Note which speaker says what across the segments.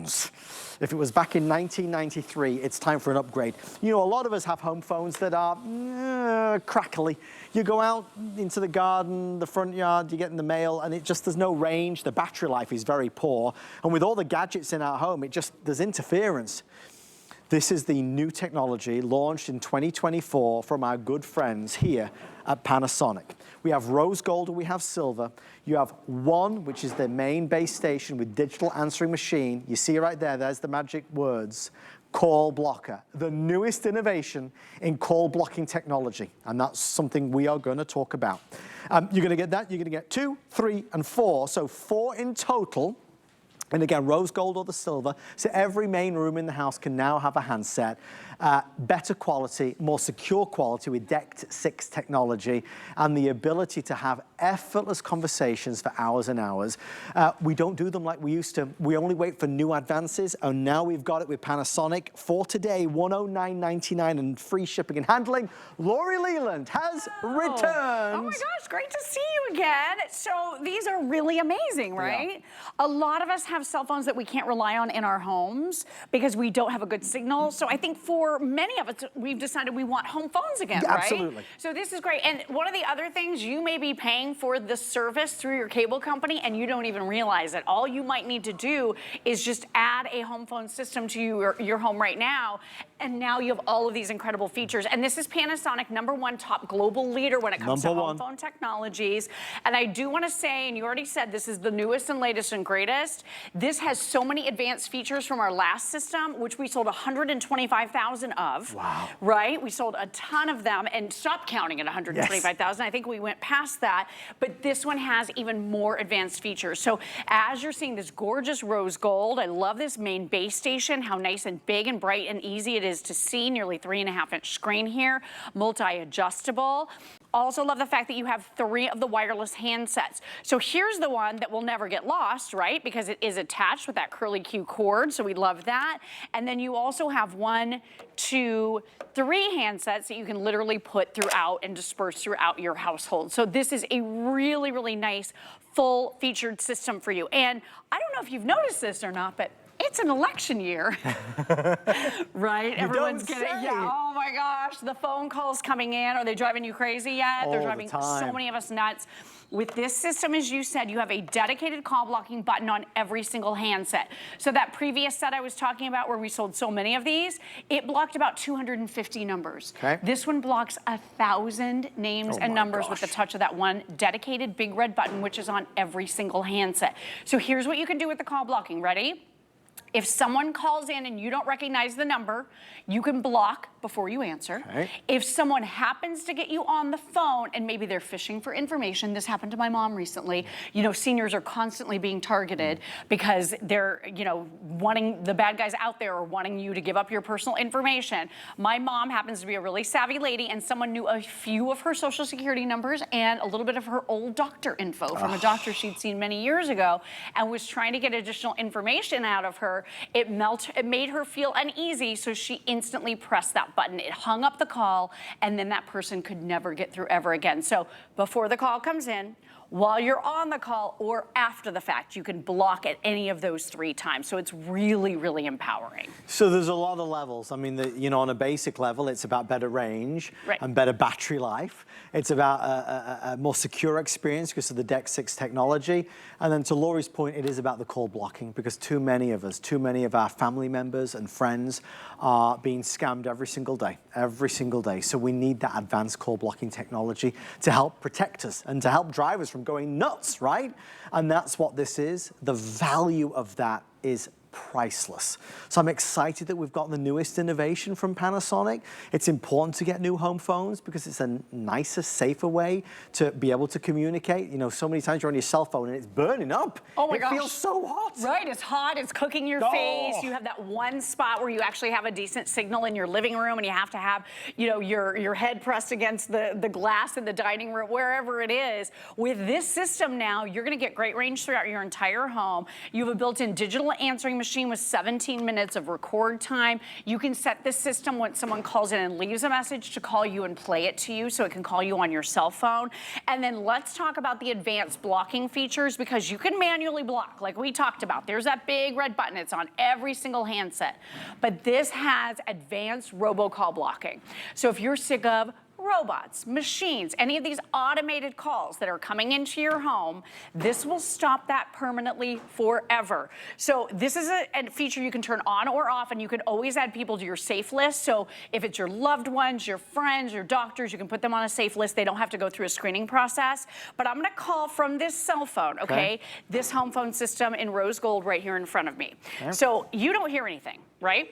Speaker 1: phones. If it was back in 1993, it's time for an upgrade. You know, a lot of us have home phones that are crackly. You go out into the garden, the front yard, you get in the mail, and there's no range. The battery life is very poor. And with all the gadgets in our home, there's interference. This is the new technology launched in 2024 from our good friends here at Panasonic. We have rose gold and we have silver. You have one, which is the main base station with digital answering machine. You see right there, there's the magic words, call blocker, the newest innovation in call blocking technology. And that's something we are going to talk about. You're going to get that. You're going to get 2, 3, and 4. So 4 in total. And again, rose gold or the silver. So every main room in the house can now have a handset. Better quality, more secure quality with DECT 6 technology, and the ability to have effortless conversations for hours and hours. We don't do them like we used to. We only wait for new advances, and now we've got it with Panasonic. For today, $109.99 and free shipping and handling. Lori Leland has returned.
Speaker 2: Oh my gosh, great to see you again. So these are really amazing, right? Yeah. A lot of us have cell phones that we can't rely on in our homes because we don't have a good signal. So I think for many of us, we've decided we want home phones again, right?
Speaker 1: Absolutely.
Speaker 2: So this is great. And one of the other things, you may be paying for the service through your cable company and you don't even realize it. All you might need to do is just add a home phone system to your home right now, and now you have all of these incredible features. And this is Panasonic, #1 top global leader when it comes to home phone technologies. And I do want to say, and you already said, this is the newest and latest and greatest. This has so many advanced features from our last system, which we sold 125,000 of. Wow. Right? We sold a ton of them and stopped counting at 125,000. Yes. I think we went past that. But this one has even more advanced features. So as you're seeing this gorgeous rose gold, I love this main base station, how nice and big and bright and easy it is to see. Nearly 3.5-inch screen here, multi-adjustable. Also love the fact that you have 3 of the wireless handsets. So here's the one that will never get lost, right? Because it is attached with that curly Q cord, so we love that. And then you also have 1, 2, 3 handsets that you can literally put throughout and disperse throughout your household. So this is a really, really nice, full-featured system for you. And I don't know if you've noticed this or not, but it's an election year, right? Everyone's getting, oh my gosh, the phone calls coming in. Are they driving you crazy yet? They're driving so many of us nuts. With this system, as you said, you have a dedicated call blocking button on every single handset. So that previous set I was talking about where we sold so many of these, it blocked about 250 numbers. Okay. This one blocks 1,000 names and numbers with the touch of that one dedicated big red button, which is on every single handset. So here's what you can do with the call blocking. Ready? If someone calls in and you don't recognize the number, you can block before you answer. Okay. If someone happens to get you on the phone and maybe they're fishing for information, this happened to my mom recently. You know, seniors are constantly being targeted because they're, you know, wanting the bad guys out there or wanting you to give up your personal information. My mom happens to be a really savvy lady, and someone knew a few of her social security numbers and a little bit of her old doctor info from a doctor she'd seen many years ago and was trying to get additional information out of her. It made her feel uneasy, so she instantly pressed that button. It hung up the call, and then that person could never get through ever again. So before the call comes in, while you're on the call, or after the fact, you can block at any of those 3 times. So it's really, really empowering. So
Speaker 1: there's a lot of levels. I mean, you know, on a basic level, it's about better range and better battery life. It's about a more secure experience because of the DECT 6 technology. And then to Lori's point, it is about the call blocking, because too many of us, too many of our family members and friends are being scammed every single day. So we need that advanced call blocking technology to help protect us and to help drive us from going nuts, right? And that's what this is. The value of that is priceless. So I'm excited that we've got the newest innovation from Panasonic. It's important to get new home phones because it's a nicer, safer way to be able to communicate. You know, so many times you're on your cell phone and it's burning up. Oh my gosh. It feels so hot.
Speaker 2: Right, it's hot, it's cooking your face. You have that one spot where you actually have a decent signal in your living room and you have to have, you know, your head pressed against the glass in the dining room, wherever it is. With this system now, you're gonna get great range throughout your entire home. You have a built-in digital answering machine machine with 17 minutes of record time. You can set this system when someone calls in and leaves a message to call you and play it to you, so it can call you on your cell phone. And then let's talk about the advanced blocking features, because you can manually block, like we talked about. There's that big red button. It's on every single handset. But this has advanced robocall blocking. So if you're sick of robots, machines, any of these automated calls that are coming into your home, this will stop that permanently forever. So this is a feature you can turn on or off, and you can always add people to your safe list. So if it's your loved ones, your friends, your doctors, you can put them on a safe list. They don't have to go through a screening process. But I'm gonna call from this cell phone, okay? This home phone system in rose gold right here in front of me. So you don't hear anything, right?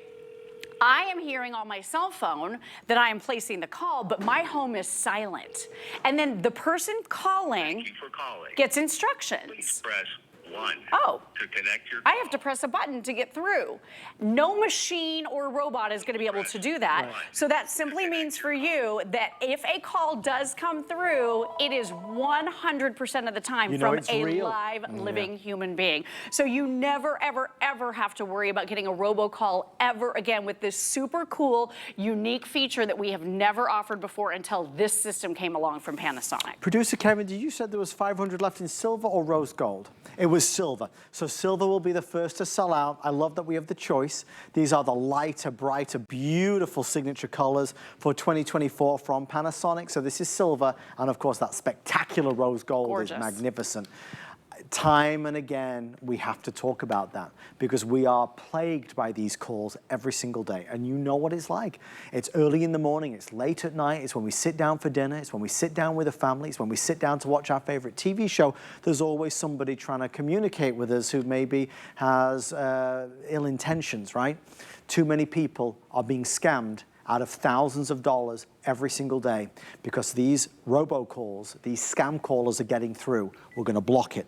Speaker 2: I am hearing on my cell phone that I am placing the call, but my home is silent. And then the person calling,
Speaker 3: Thank you for calling.
Speaker 2: Gets instructions.
Speaker 3: Please press 1 to connect your
Speaker 2: I
Speaker 3: call.
Speaker 2: have to press a button to get through. No machine or robot is going to be able to do that. So that simply means for you that if a call does come through, it is 100% of the time from a live living human being. So you never, ever, ever have to worry about getting a robocall ever again with this super cool, unique feature that we have never offered before until this system came along from Panasonic.
Speaker 1: Producer Kevin, did you say there was 500 left in silver or rose gold? It was silver. So silver will be the first to sell out. I love that we have the choice. These are the lighter, brighter, beautiful signature colors for 2024 from Panasonic. So this is silver, and of course that spectacular rose gold is magnificent. Time and again, we have to talk about that because we are plagued by these calls every single day. And you know what it's like. It's early in the morning, it's late at night, it's when we sit down for dinner, it's when we sit down with a family, it's when we sit down to watch our favorite TV show. There's always somebody trying to communicate with us who maybe has ill intentions, right? Too many people are being scammed out of thousands of dollars every single day because these robocalls, these scam callers are getting through. We're going to block it.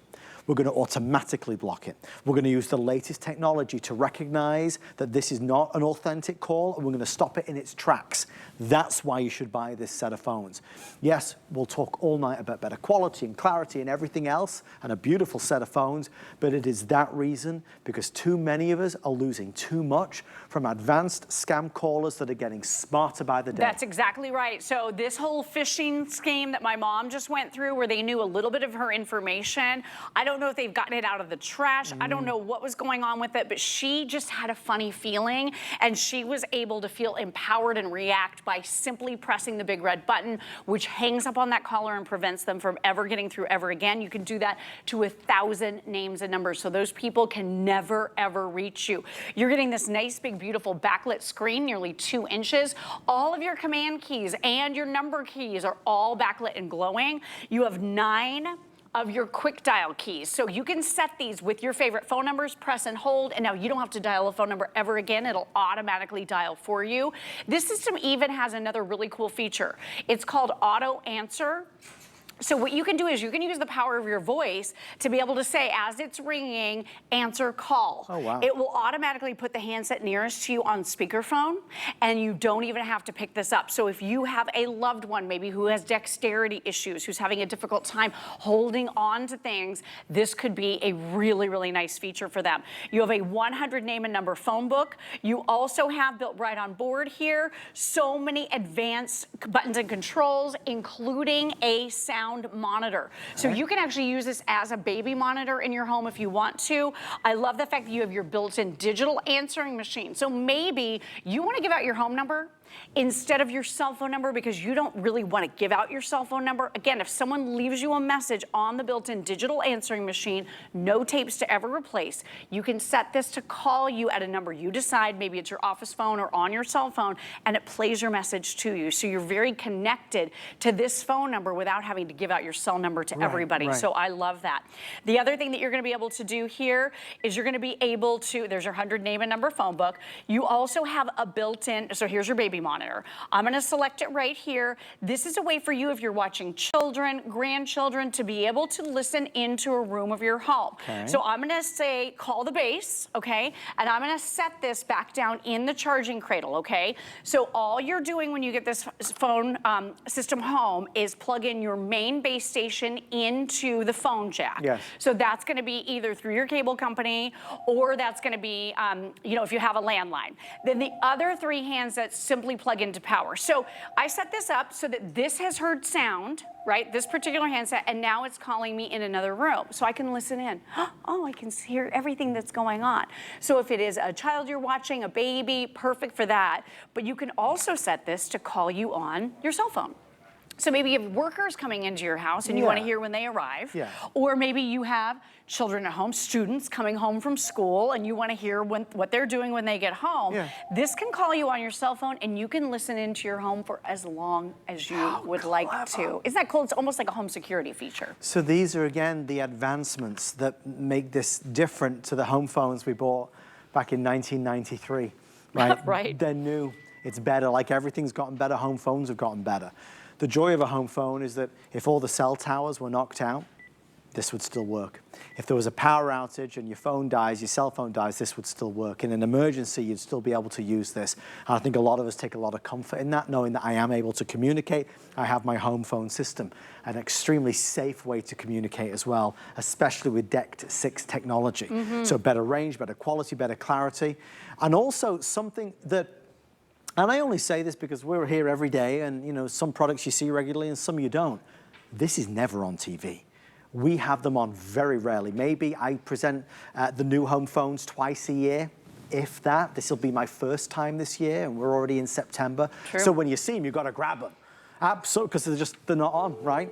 Speaker 1: We're going to automatically block it. We're going to use the latest technology to recognize that this is not an authentic call, and we're going to stop it in its tracks. That's why you should buy this set of phones. Yes, we'll talk all night about better quality and clarity and everything else, and a beautiful set of phones, but it is that reason because too many of us are losing too much from advanced scam callers that are getting smarter by the day.
Speaker 2: That's exactly right. So this whole phishing scheme that my mom just went through where they knew a little bit of her information, I don't know if they've gotten it out of the trash. I don't know what was going on with it, but she just had a funny feeling and she was able to feel empowered and react by simply pressing the big red button, which hangs up on that caller and prevents them from ever getting through ever again. You can do that to 1,000 names and numbers, so those people can never, ever reach you. You're getting this nice, big, beautiful backlit screen, nearly 2 inches. All of your command keys and your number keys are all backlit and glowing. You have 9 of your quick dial keys. So you can set these with your favorite phone numbers, press and hold, and now you don't have to dial a phone number ever again. It'll automatically dial for you. This system even has another really cool feature. It's called auto answer. So what you can do is you can use the power of your voice to be able to say, as it's ringing, answer call.
Speaker 1: Oh, wow.
Speaker 2: It will automatically put the handset nearest to you on speakerphone, and you don't even have to pick this up. So if you have a loved one, maybe who has dexterity issues, who's having a difficult time holding on to things, this could be a really, really nice feature for them. You have a 100 name and number phone book. You also have built right on board here so many advanced buttons and controls, including a sound monitor. So you can actually use this as a baby monitor in your home if you want to. I love the fact that you have your built-in digital answering machine. So maybe you want to give out your home number instead of your cell phone number because you don't really want to give out your cell phone number. Again, if someone leaves you a message on the built-in digital answering machine, no tapes to ever replace, you can set this to call you at a number you decide. Maybe it's your office phone or on your cell phone, and it plays your message to you. So you're very connected to this phone number without having to give out your cell number to everybody. So I love that. The other thing that you're going to be able to do here is you're going to be able to, there's your 100 name and number phone book. You also have a built-in, so here's your baby baby monitor. I'm gonna select it right here. This is a way for you, if you're watching children, grandchildren, to be able to listen into a room of your home.
Speaker 1: Okay.
Speaker 2: So I'm gonna say, call the base, okay? And I'm gonna set this back down in the charging cradle, okay? So all you're doing when you get this phone system home is plug in your main base station into the phone jack.
Speaker 1: Yes.
Speaker 2: So that's gonna be either through your cable company, or that's gonna be, you know, if you have a landline. Then the other 3 handsets simply plug into power. So I set this up so that this has heard sound, right? This particular handset, and now it's calling me in another room. So I can listen in. Oh, I can hear everything that's going on. So if it is a child you're watching, a baby, perfect for that. But you can also set this to call you on your cell phone. So maybe you have workers coming into your house and you want to hear when they arrive.
Speaker 1: Yeah.
Speaker 2: Or maybe you have children at home, students coming home from school, and you want to hear what they're doing when they get home.
Speaker 1: Yeah.
Speaker 2: This can call you on your cell phone, and you can listen into your home for as long as you would like to. Isn't that cool? It's almost like a home security feature.
Speaker 1: So these are, again, the advancements that make this different to the home phones we bought back in 1993, right?
Speaker 2: Right.
Speaker 1: They're new. It's better. Like everything's gotten better, home phones have gotten better. The joy of a home phone is that if all the cell towers were knocked out, this would still work. If there was a power outage and your phone dies, your cell phone dies, this would still work. In an emergency, you'd still be able to use this. And I think a lot of us take a lot of comfort in that, knowing that I am able to communicate. I have my home phone system, an extremely safe way to communicate as well, especially with DECT 6 technology. So better range, better quality, better clarity. And also something that, and I only say this because we're here every day, and you know, some products you see regularly and some you don't. This is never on TV. We have them on very rarely. Maybe I present the new home phones twice a year, if that. This will be my first time this year, and we're already in September.
Speaker 2: True.
Speaker 1: So when you see them, you've got to grab them. Absolutely, because they're not on, right?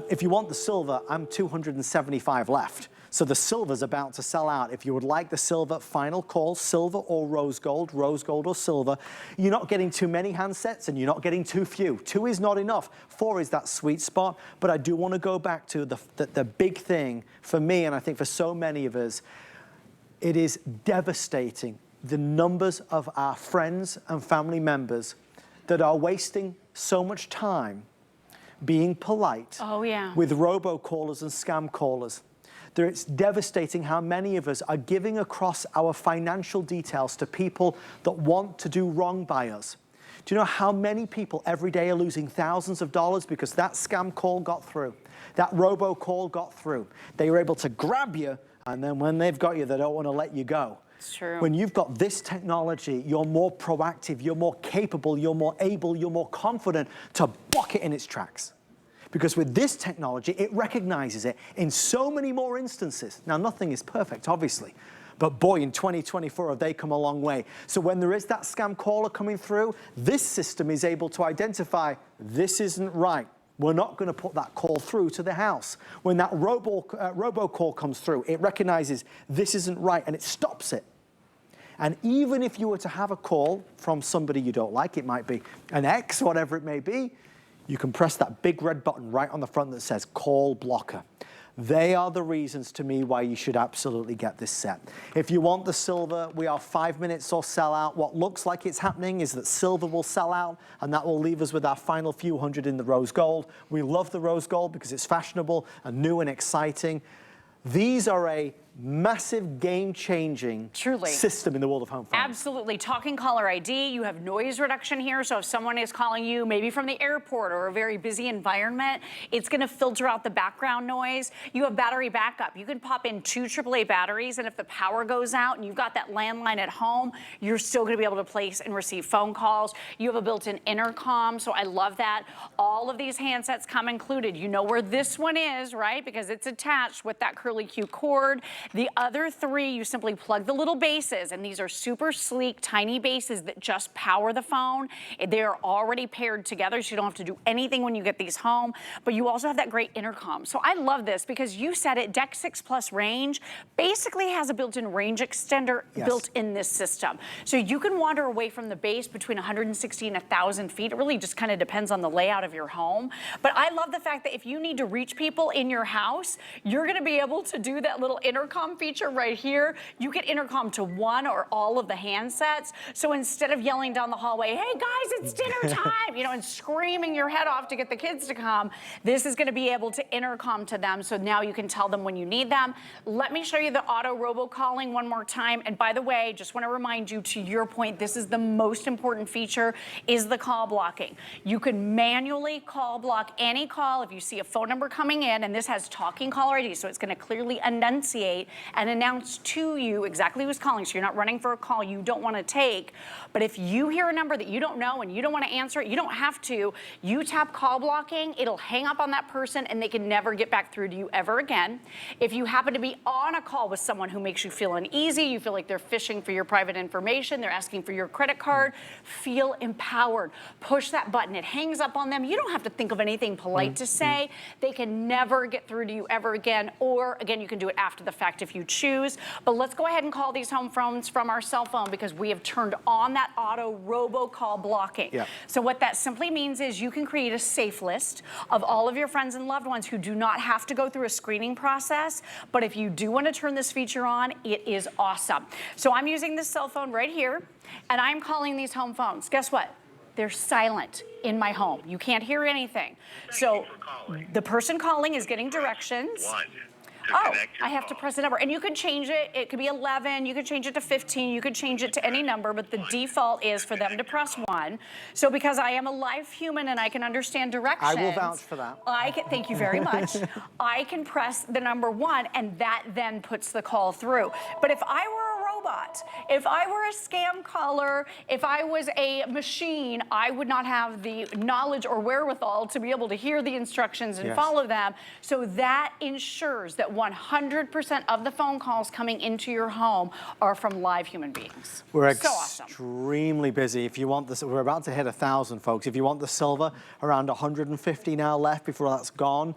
Speaker 1: If you want the silver, I'm 275 left. So the silver's about to sell out. If you would like the silver, final call, silver or rose gold or silver. You're not getting too many handsets and you're not getting too few. 2 is not enough. 4 is that sweet spot. But I do want to go back to the big thing for me, and I think for so many of us, it is devastating the numbers of our friends and family members that are wasting so much time being polite with robocallers and scam callers. It's devastating how many of us are giving across our financial details to people that want to do wrong by us. Do you know how many people every day are losing thousands of dollars because that scam call got through, that robocall got through? They were able to grab you, and then when they've got you, they don't want to let you go.
Speaker 2: It's true.
Speaker 1: When you've got this technology, you're more proactive, you're more capable, you're more able, you're more confident to block it in its tracks. Because with this technology, it recognizes it in so many more instances. Now, nothing is perfect, obviously. But boy, in 2024, have they come a long way. So when there is that scam caller coming through, this system is able to identify, this isn't right. We're not going to put that call through to the house. When that robocall comes through, it recognizes this isn't right, and it stops it. And even if you were to have a call from somebody you don't like, it might be an ex, whatever it may be, you can press that big red button right on the front that says call blocker. They are the reasons to me why you should absolutely get this set. If you want the silver, we are 5 minutes or sell out. What looks like it's happening is that silver will sell out, and that will leave us with our final few hundred in the rose gold. We love the rose gold because it's fashionable and new and exciting. These are a massive game-changing system in the world of home phones.
Speaker 2: Absolutely. Talking Caller ID, you have noise reduction here, so if someone is calling you maybe from the airport or a very busy environment, it's going to filter out the background noise. You have battery backup. You can pop in 2 AAA batteries, and if the power goes out and you've got that landline at home, you're still going to be able to place and receive phone calls. You have a built-in intercom, so I love that. All of these handsets come included. You know where this one is, right? Because it's attached with that curly Q cord. The other 3, you simply plug the little bases, and these are super sleek, tiny bases that just power the phone. They are already paired together, so you don't have to do anything when you get these home, but you also have that great intercom. So I love this because you said it, DECT 6 Plus range basically has a built-in range extender built in this system. So you can wander away from the base between 160 and 1,000 feet. It really just kind of depends on the layout of your home. But I love the fact that if you need to reach people in your house, you're gonna be able to do that little intercom intercom feature right here. You can intercom to one or all of the handsets. So instead of yelling down the hallway, hey guys, it's dinner time, you know, and screaming your head off to get the kids to come, this is gonna be able to intercom to them. So now you can tell them when you need them. Let me show you the auto robocalling one more time. And by the way, just wanna remind you, to your point, this is the most important feature, is the call blocking. You can manually call block any call if you see a phone number coming in, and this has Talking Caller ID, so it's gonna clearly enunciate and announce to you exactly who's calling, so you're not running for a call you don't wanna take. But if you hear a number that you don't know and you don't wanna answer it, you don't have to. You tap call blocking, it'll hang up on that person and they can never get back through to you ever again. If you happen to be on a call with someone who makes you feel uneasy, you feel like they're fishing for your private information, they're asking for your credit card, feel empowered. Push that button, it hangs up on them. You don't have to think of anything polite to say. They can never get through to you ever again, or again, you can do it after the fact if you choose. But let's go ahead and call these home phones from our cell phone, because we have turned on that auto robocall blocking.
Speaker 1: Yeah.
Speaker 2: So what that simply means is you can create a safe list of all of your friends and loved ones who do not have to go through a screening process. But if you do want to turn this feature on, it is awesome. So I'm using this cell phone right here, and I'm calling these home phones. Guess what? They're silent in my home. You can't hear anything. So the person calling is getting directions. Oh, I have to press a number. And you can change it. It could be 11. You could change it to 15. You could change it to any number, but the default is for them to press 1. So because I am a live human and I can understand directions.
Speaker 1: I will vouch for that.
Speaker 2: Thank you very much. I can press the number 1, and that then puts the call through. But if I were a robot, if I were a scam caller, if I was a machine, I would not have the knowledge or wherewithal to be able to hear the instructions and follow them. So that ensures that 100% of the phone calls coming into your home are from live human beings.
Speaker 1: We're
Speaker 2: so awesome.
Speaker 1: Extremely busy. If you want this, we're about to hit 1,000, folks. If you want the silver, around 150 now left before that's gone.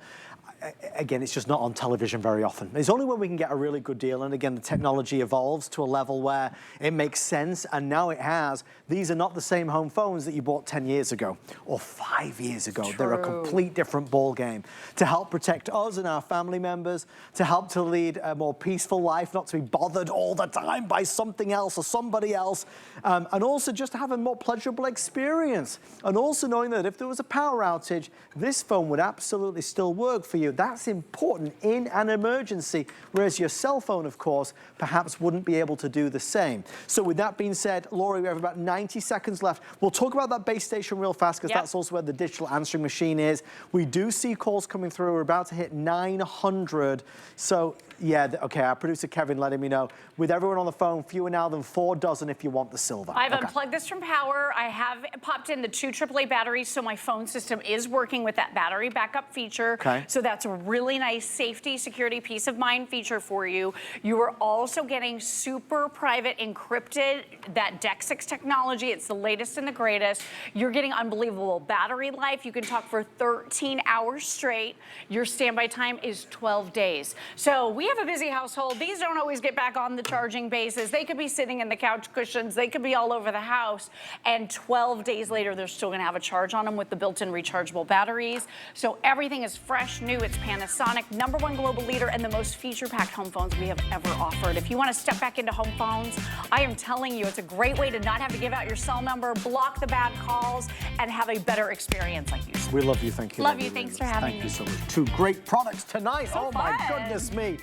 Speaker 1: Again, it's just not on television very often. It's only when we can get a really good deal, and again, the technology evolves to a level where it makes sense, and now it has. These are not the same home phones that you bought 10 years ago or 5 years ago.
Speaker 2: True.
Speaker 1: They're a complete different ball game. To help protect us and our family members, to help to lead a more peaceful life, not to be bothered all the time by something else or somebody else, and also just to have a more pleasurable experience. And also knowing that if there was a power outage, this phone would absolutely still work for you. That's important in an emergency, whereas your cell phone, of course, perhaps wouldn't be able to do the same. So with that being said, Laurie, we have about 90 seconds left. We'll talk about that base station real fast, because that's also where the digital answering machine is. We do see calls coming through. We're about to hit 900. So yeah, okay, our producer Kevin letting me know. With everyone on the phone, fewer now than 4 dozen if you want the silver.
Speaker 2: I've unplugged this from power. I have popped in the 2 AAA batteries, so my phone system is working with that battery backup feature.
Speaker 1: Okay.
Speaker 2: So that's a really nice safety, security, peace of mind feature for you. You are also getting super private encrypted, that DEX6 technology. It's the latest and the greatest. You're getting unbelievable battery life. You can talk for 13 hours straight. Your standby time is 12 days. So we have a busy household. These don't always get back on the charging bases. They could be sitting in the couch cushions. They could be all over the house. And 12 days later, they're still gonna have a charge on them with the built-in rechargeable batteries. So everything is fresh, new. It's Panasonic, #1 global leader, and the most feature-packed home phones we have ever offered. If you want to step back into home phones, I am telling you, it's a great way to not have to give out your cell number, block the bad calls, and have a better experience like you said.
Speaker 1: We love you. Thank you.
Speaker 2: Love you. Thanks for having me.
Speaker 1: Thank you so much. 2 great products tonight.
Speaker 2: So
Speaker 1: oh my
Speaker 2: fun.
Speaker 1: goodness me.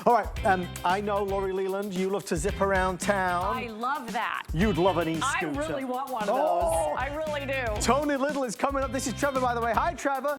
Speaker 1: All right, I know, Laurie Leland, you love to zip around town.
Speaker 2: I love that.
Speaker 1: You'd love an e-scooter.
Speaker 2: I really want one of those. I really do.
Speaker 1: Tony Little is coming up. This is Trevor, by the way. Hi, Trevor.